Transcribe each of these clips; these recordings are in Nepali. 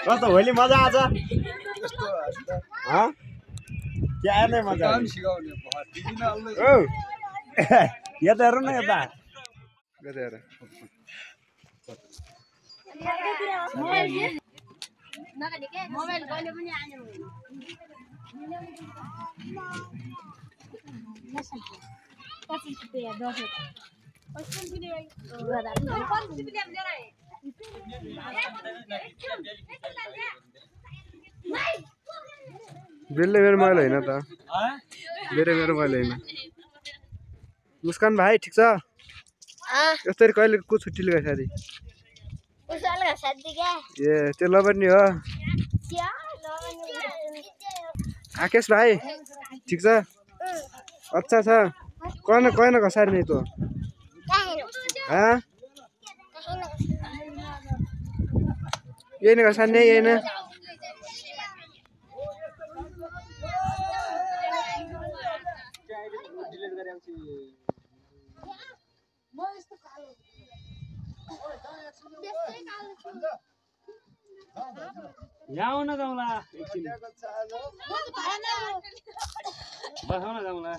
कस्तो होली मजा आछ हाँ क्या नै मजा काम सिकाउने ओ यता हेर्नु न यता हेर मोबाइल कहिले पनि आएन 25 रुपैयाँ 10 बेलले मेरो मोबाइल होइन त बेरे मेरो मोबाइल होइन मुस्कान भाइ ठिक छ यसरी कहिले को छुट्टी लिएको साथी ए त्यो लबर नि हो आकेश भाइ ठिक छ अच्छा छ कौन कौन घसार नहीं तो हाँ ये नहीं घसार नहीं ये ना जाऊ न जाउँला बसाउन जाउँला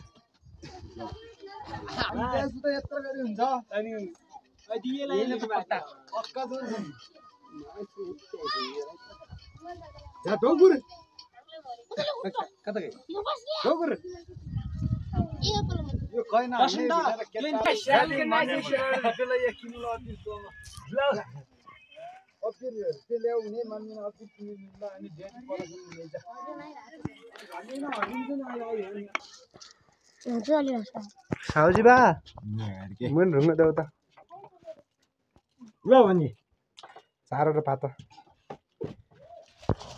साउजी बा मन ढुङ्गा देऊ त ल भनी चारो र पात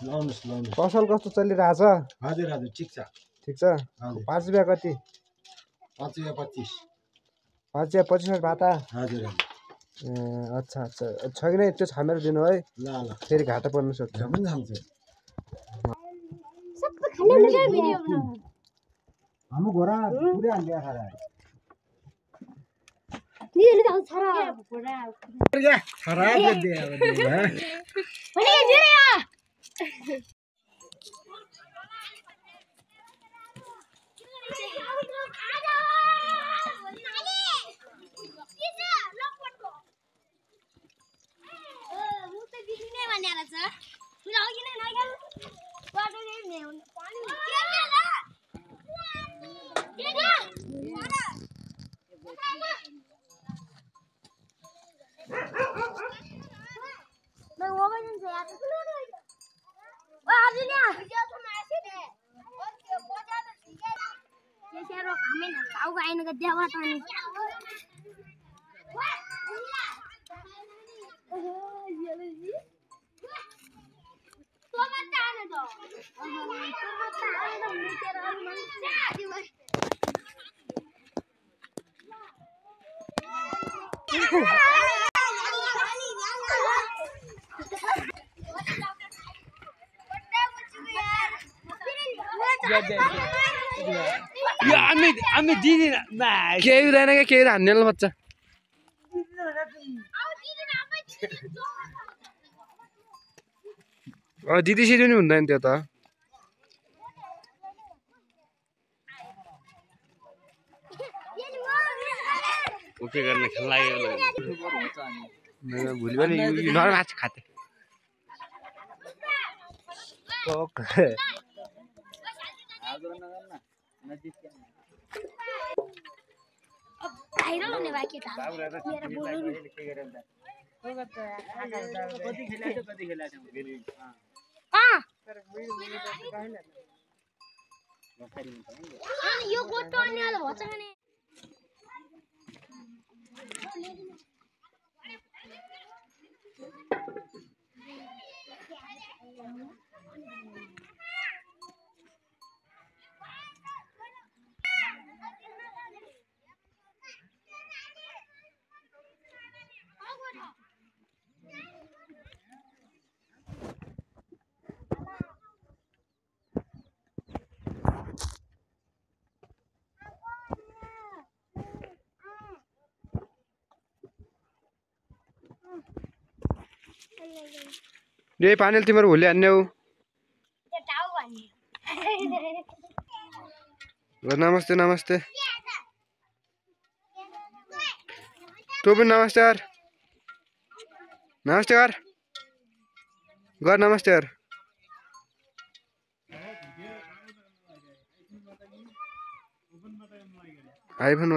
लाउनुस् लाउनुस् पसल कस्तो चलिरहेछ हजुर हजुर ठिक छ ठिक छ 5 रुपैयाँ कति 5 रुपैयाँ 25 5 रुपैयाँ 25 भाता हजुर अच्छा अच्छा छ कि नै त्यो छामेर दिनु है ल ल फेरि घाटा पर्न सक्छ पनि खान्छ सबै खाने भिडियो बनाउनु हाम्रो घोडा पुरै हाल्दिया खारा निले त छरा खराब दे भने के दियो यो हामी दिदी केही हुँदैन क्या केही हान्ने बच्चा दिदी सिदी पनि हुँदैन त्यो त ओके गर्ने खेल लाग्यो भोलि पनि नरम माछा खाते भाइरल हुने बाकी था यो गोटो अनि आलो भन्छ भने यही पानीले तिम्रो होली हान्ने हो नमस्ते नमस्ते तँ पनि नमस्ते गर नमस्ते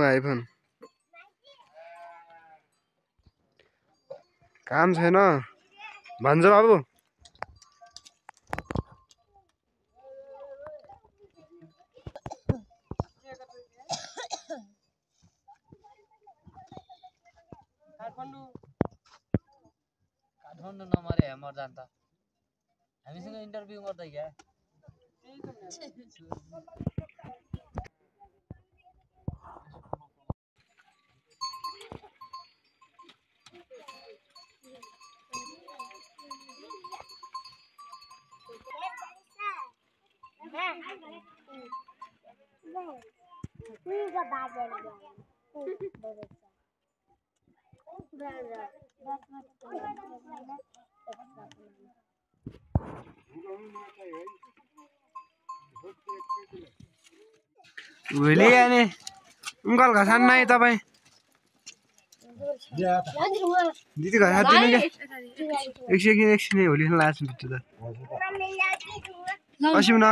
आइफोन काम छैन भन्छ बाबु काठमाडौँ नमरे हेमर जान्छ हामीसँग इन्टरभ्यू गर्दै क्या भोलि आने उङ्कल घसान नै तपाईँ दिदी घसा दिनु क्या एकछिन होली खेल्न लाग्छ भित्र त असिम न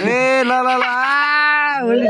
ए ल होली